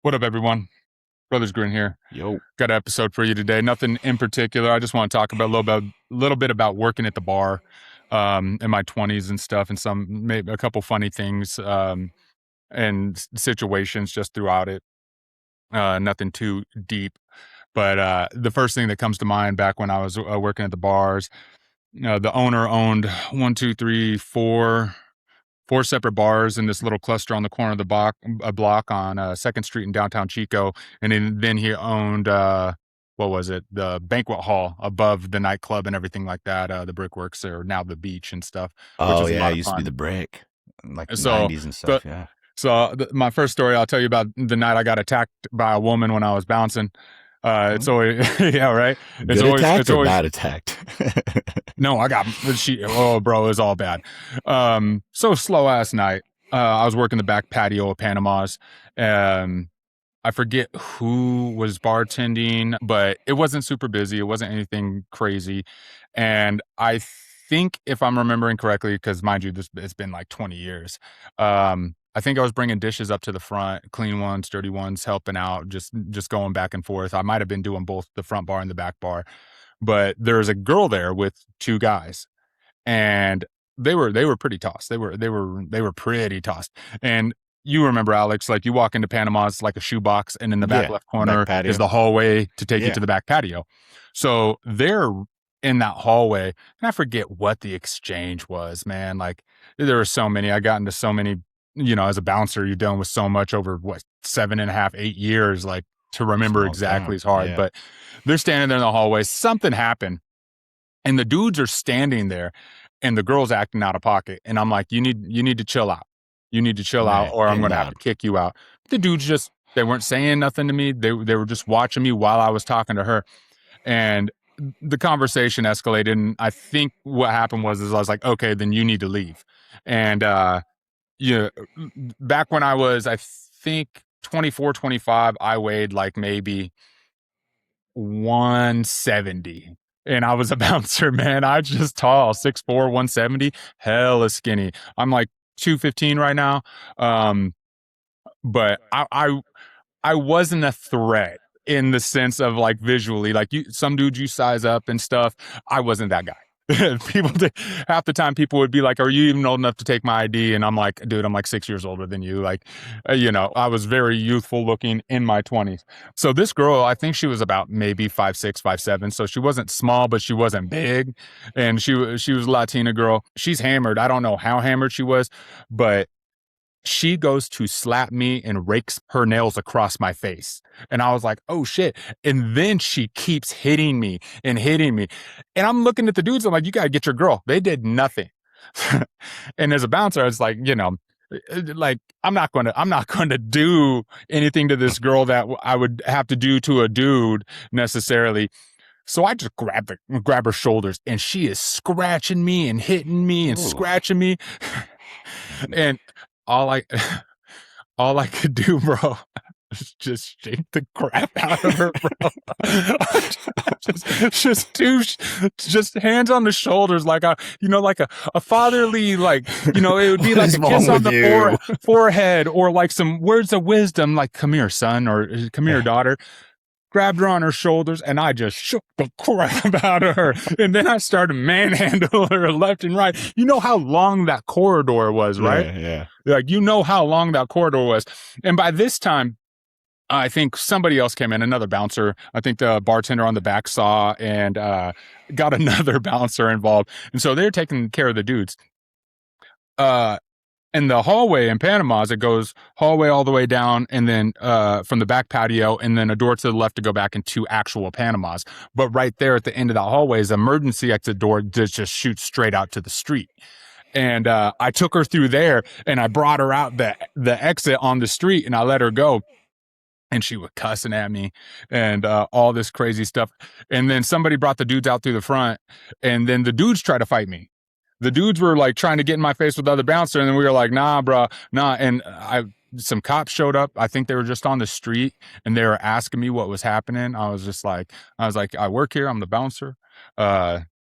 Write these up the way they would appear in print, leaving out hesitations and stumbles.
What up, everyone? Brothers Grin here. Yo. Got an episode for you today. Nothing in particular. I just want to talk about a little bit about working at the bar in my 20s and stuff, and some maybe a couple funny things and situations just throughout it. Nothing too deep, but the first thing that comes to mind back when I was working at the bars, the owner owned one, two, three, four separate bars in this little cluster on the corner of the block on Second Street in downtown Chico, and then he owned what was it, the banquet hall above the nightclub and everything like that. The Brickworks, or now the Beach and stuff, which Oh is a yeah, lot it of used to be the fun. brick, in, like the So '90s and the stuff. Yeah. my first story, I'll tell you about the night I got attacked by a woman when I was bouncing. It's Oh. always yeah, right. Good It's attacked or always bad attacked? no, I got she. Oh, bro, it was all bad. So slow ass night. I was working the back patio of Panama's. Um, I forget who was bartending, but it wasn't super busy. It wasn't anything crazy, and I think if I'm remembering correctly, because mind you, this it's been like 20 years. I think I was bringing dishes up to the front, clean ones, dirty ones, helping out, just going back and forth. I might have been doing both the front bar and the back bar, but there was a girl there with two guys, and they were pretty tossed. They were pretty tossed. And you remember, Alex, like you walk into Panama's like a shoebox, and in the back Yeah. left Back corner is patio. the hallway to take you Yeah. to the back patio. So they're in that hallway, and I forget what the exchange was, man. Like there were so many. I got into so many, as a bouncer, you're dealing with so much over what, 7.5, 8 years, like to It's a remember long exactly time. is hard. Yeah. But they're standing there in the hallway. Something happened, and the dudes are standing there, and the girl's acting out of pocket, and I'm like, you need to chill out. You need to chill out, Man, or I'm getting gonna have to loud. kick you out. The dudes just, they weren't saying nothing to me. They were just watching me while I was talking to her, and the conversation escalated. And I think what happened was is I was like, okay, then you need to leave. And yeah, back when I was, I think, 24, 25, I weighed like maybe 170. And I was a bouncer, man. I just tall, 6'4", 170, hella skinny. I'm like 215 right now. Um, but I wasn't a threat in the sense of like visually, like some dudes you size up and stuff. I wasn't that guy. People half the time people would be like, are you even old enough to take my ID? And I'm like, dude, I'm like 6 years older than you. Like, I was very youthful looking in my 20s. So this girl, I think she was about maybe 5'6", 5'7". So she wasn't small, but she wasn't big. And she was a Latina girl. She's hammered. I don't know how hammered she was, but she goes to slap me and rakes her nails across my face. And I was like, oh shit. And then she keeps hitting me and hitting me. And I'm looking at the dudes. I'm like, you got to get your girl. They did nothing. And as a bouncer, I was like, like I'm not going to do anything to this girl that I would have to do to a dude necessarily. So I just grab her shoulders, and she is scratching me and hitting me and Oh. scratching me. And all I all I could do, bro, is just shake the crap out of her, bro. just hands on the shoulders, like a fatherly, like, it would be What like is a wrong kiss on with the you? forehead, or like some words of wisdom, like "Come here, son," or "Come here, daughter." Grabbed her on her shoulders, and I just shook the crap out of her. And then I started manhandling her left and right. You know how long that corridor was, right? Yeah. Yeah. Like, you know how long that corridor was. And by this time, I think somebody else came in, another bouncer. I think the bartender on the back saw and got another bouncer involved. And so they're taking care of the dudes. In the hallway in Panama's, it goes hallway all the way down, and then from the back patio, and then a door to the left to go back into actual Panama's. But right there at the end of that hallway is an emergency exit door that just shoots straight out to the street. And I took her through there, and I brought her out the exit on the street, and I let her go. And she was cussing at me and all this crazy stuff. And then somebody brought the dudes out through the front, and then the dudes tried to fight me. The dudes were like trying to get in my face with the other bouncer, and then we were like, nah, bro, nah. And some cops showed up. I think they were just on the street, and they were asking me what was happening. I was like, I work here. I'm the bouncer.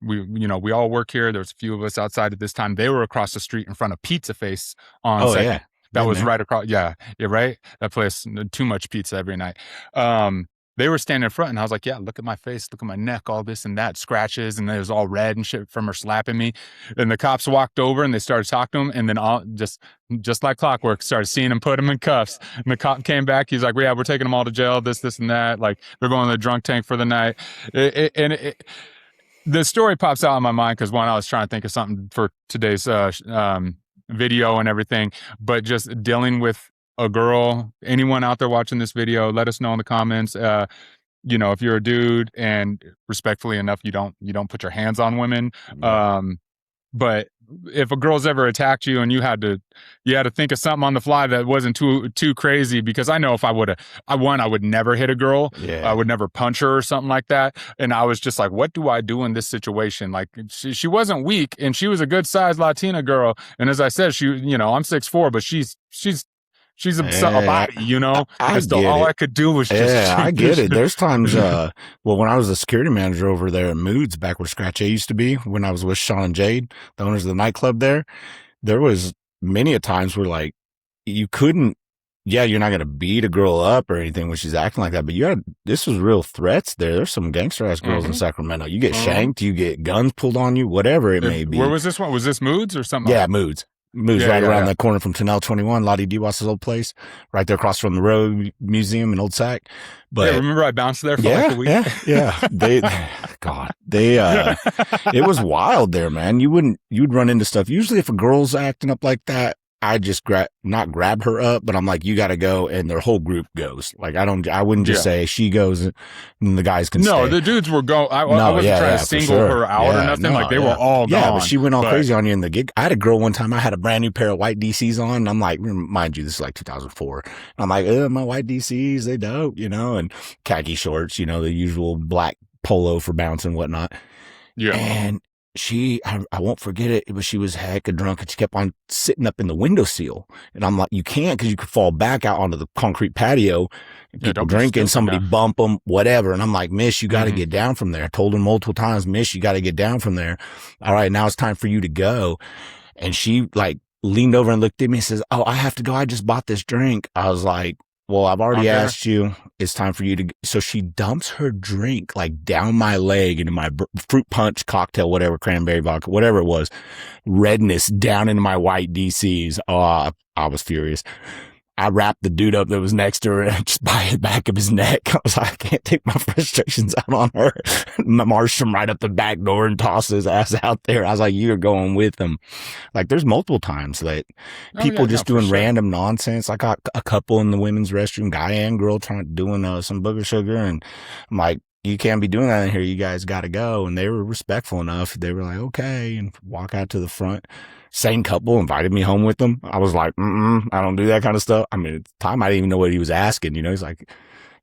We all work here. There's a few of us outside at this time. They were across the street in front of Pizza Face on Oh yeah. Second. That Been was there. right across. Yeah, yeah, right. That place, too much pizza every night. They were standing in front, and I was like, "Yeah, look at my face, look at my neck, all this and that, scratches, and it was all red and shit from her slapping me." And the cops walked over and they started talking to him, and then all just like clockwork, started seeing him, put him in cuffs. And the cop came back. He's like, "Yeah, we're taking them all to jail. This, and that. Like they're going to the drunk tank for the night." The story pops out in my mind because one, I was trying to think of something for today's video and everything, but just dealing with a girl, anyone out there watching this video, let us know in the comments. If you're a dude and respectfully enough, you don't put your hands on women. Yeah. But if a girl's ever attacked you and you had to think of something on the fly that wasn't too crazy, because I know if I would never hit a girl. Yeah. I would never punch her or something like that. And I was just like, what do I do in this situation? Like she wasn't weak and she was a good sized Latina girl. And as I said, I'm 6'4", but she's a body, I so get all it. I could do was just Yeah, I get it. There's times, well, when I was a security manager over there at Moods, back where Scratch A used to be, when I was with Sean and Jade, the owners of the nightclub there was many a times where like you couldn't, yeah, you're not going to beat a girl up or anything when she's acting like that, but this was real threats there. There's some gangster ass girls in Sacramento. You get shanked, you get guns pulled on you, whatever it may be. Where was this one? Was this Moods or something? Yeah, Moods. Moves right around the corner from Tunnel 21, Lottie Diwas's old place, right there across from the Road Museum in Old Sac. But remember I bounced there for like a week? Yeah. It was wild there, man. You'd run into stuff. Usually if a girl's acting up like that, I just not grab her up, but I'm like, you got to go. And their whole group goes. Like, I wouldn't just say she goes and the guys can stay. No, the dudes were going. I wasn't trying to single her out or nothing. Like they were all gone. Yeah, but she went all crazy on you in the gig. I had a girl one time, I had a brand new pair of white DCs on. And I'm like, mind you, this is like 2004. And I'm like, my white DCs, they dope, and khaki shorts, the usual black polo for bounce and whatnot. Yeah. And I won't forget it. But she was hecka drunk and she kept on sitting up in the windowsill. And I'm like, you can't, because you could fall back out onto the concrete patio. And people drinking, somebody bump them, whatever. And I'm like, miss, you got to get down from there. I told her multiple times, miss, you got to get down from there. All right, now it's time for you to go. And she like leaned over and looked at me and says, oh, I have to go. I just bought this drink. I was like, well, I've already asked you. It's time for you to. So she dumps her drink like down my leg into my fruit punch cocktail, whatever, cranberry vodka, whatever it was, redness down into my white DCs. Oh, I was furious. I wrapped the dude up that was next to her just by the back of his neck. I was like, I can't take my frustrations out on her. Marched him right up the back door and tossed his ass out there. I was like, you're going with him. Like, there's multiple times that people doing random nonsense. I got a couple in the women's restroom, guy and girl, doing some booger sugar. And I'm like, you can't be doing that in here. You guys got to go. And they were respectful enough. They were like, okay, and walk out to the front. Same couple invited me home with them. I was like, I don't do that kind of stuff. I mean, at the time, I didn't even know what he was asking. He's like,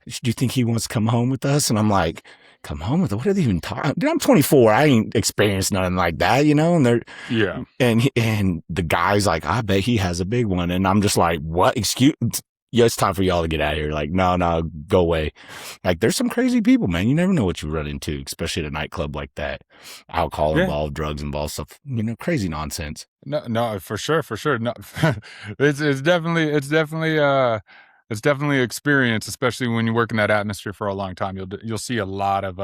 do you think he wants to come home with us? And I'm like, come home with us? What are they even talking? Dude, I'm 24. I ain't experienced nothing like that, and they're, and the guy's like, I bet he has a big one. And I'm just like, what? Yeah, it's time for y'all to get out of here. Like, no, go away. Like, there's some crazy people, man. You never know what you run into, especially at a nightclub like that. Alcohol involved, drugs involved, stuff, crazy nonsense. No, for sure. No, it's definitely experience, especially when you work in that atmosphere for a long time. You'll see a lot of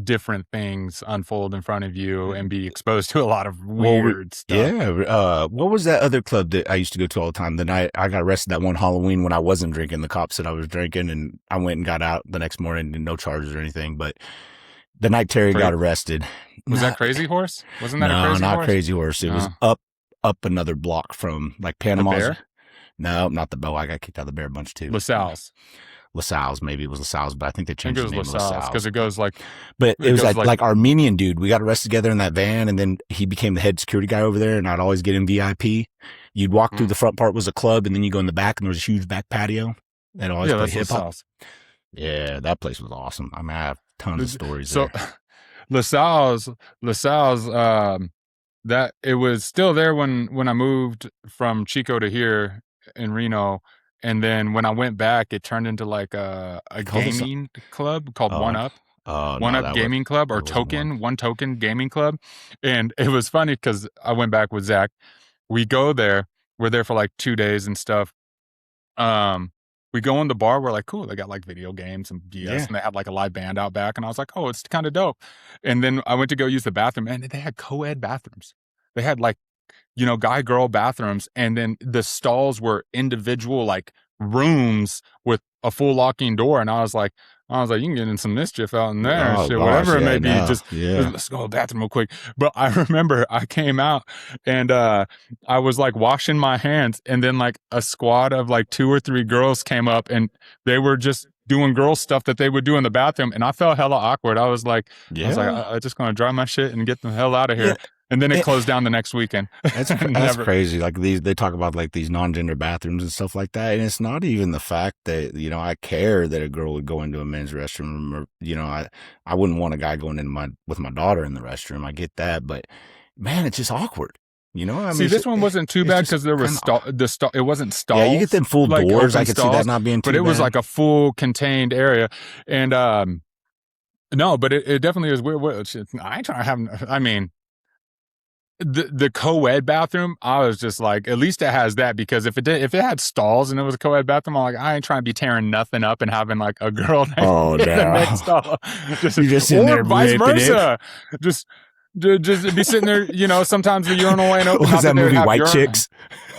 different things unfold in front of you and be exposed to a lot of weird stuff. Yeah. What was that other club that I used to go to all the time? The night I got arrested that one Halloween when I wasn't drinking, the cops said I was drinking, and I went and got out the next morning and no charges or anything. But the night Terry got arrested. Was that Crazy Horse? Wasn't that a Crazy Horse? No, not Crazy Horse. It was up another block from like Panama. The Bear? No, not the Bear. I got kicked out of the Bear a bunch too. LaSalle's, maybe it was LaSalle's, but I think they changed the name to LaSalle's because it goes like. But it was like Armenian dude. We got arrested together in that van, and then he became the head security guy over there. And I'd always get him VIP. You'd walk through the front part was a club, and then you go in the back, and there was a huge back patio. And always play hip hop. Yeah, that place was awesome. I mean, I have tons of stories there. LaSalle's, that it was still there when I moved from Chico to here in Reno. And then when I went back, it turned into like a gaming club called One Up. One Up Gaming Club, or One Token Gaming Club. And it was funny because I went back with Zach. We go there. we're there for like 2 days and stuff. We go in the bar. We're like, cool. They got like video games and BS, and they had like a live band out back. And I was like, oh, it's kind of dope. And then I went to go use the bathroom, and they had co-ed bathrooms. They had like, guy girl bathrooms, and then the stalls were individual like rooms with a full locking door. And I was like, you can get in some mischief out in there, Oh, shit, gosh, whatever it yeah, may be. no, Just yeah. let's go to the bathroom real quick. But I remember I came out and I was like washing my hands, and then like a squad of like 2 or 3 girls came up, and they were just doing girl stuff that they would do in the bathroom, and I felt hella awkward. I was like, I just gonna dry my shit and get the hell out of here. Yeah. And then it closed down the next weekend. That's crazy. Like they talk about like these non-gender bathrooms and stuff like that. And it's not even the fact that, I care that a girl would go into a men's restroom, or, I wouldn't want a guy going in with my daughter in the restroom. I get that, but man, it's just awkward. See, this one wasn't too bad because there was it wasn't stalls. Yeah, you get them full like doors. I could see that not being too bad. But it was like a full contained area. And no, but it definitely is weird. I ain't trying to have, I mean, the co-ed bathroom, I was just like, at least it has that, because if it had stalls and it was a co-ed bathroom, I'm like, I ain't trying to be tearing nothing up and having like a girl in the next stall. You're just in there, vice versa. Just be sitting there, sometimes the urinal ain't open. What was that movie, White Chicks?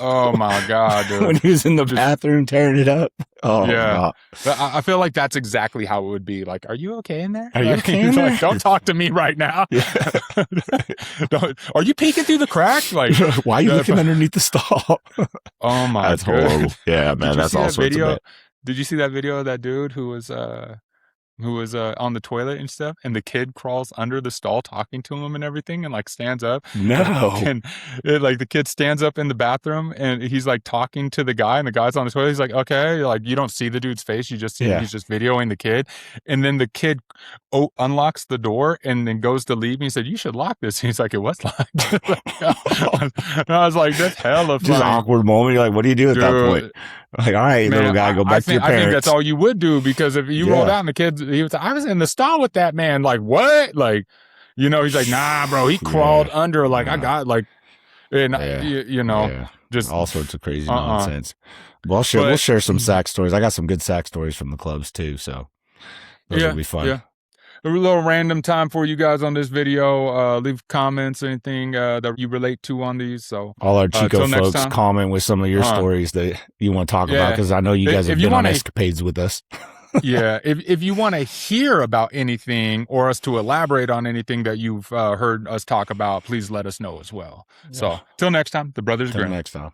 Oh my God, dude. When he was in the bathroom tearing it up. Oh yeah. But I feel like that's exactly how it would be. Like, are you okay in there? Are you okay in there? Like, don't talk to me right now. Yeah. Are you peeking through the crack? Like, why are you looking underneath the stall? Oh my God. That's horrible. Yeah, man. That's all sorts of bad. Did you see that video of that dude who was on the toilet and stuff, and the kid crawls under the stall talking to him and everything, and like stands up? No. And like the kid stands up in the bathroom, and he's like talking to the guy, and the guy's on the toilet. He's like, okay, like you don't see the dude's face, you just see him. He's just videoing the kid. And then the kid unlocks the door and then goes to leave. And he said, you should lock this. He's like, it was locked. And I was like, that's hella funny. Just an awkward moment. You're like, what do you do at that point? Like, all right, little guy, go back to your parents. I think that's all you would do, because if you rolled out and the kid, I was in the stall with that man. Like, what? Like, he's like, nah, bro, he crawled under. Like, I got like, and just all sorts of crazy nonsense. We'll share some sack stories. I got some good sack stories from the clubs too. So those will be fun. Yeah. A little random time for you guys on this video. Leave comments, anything that you relate to on these. So all our Chico folks, comment with some of your stories that you want to talk about, because I know you guys have been on escapades with us. Yeah, if you want to hear about anything or us to elaborate on anything that you've heard us talk about, please let us know as well. Yeah. So till next time, the Brothers Grimm. Till next time.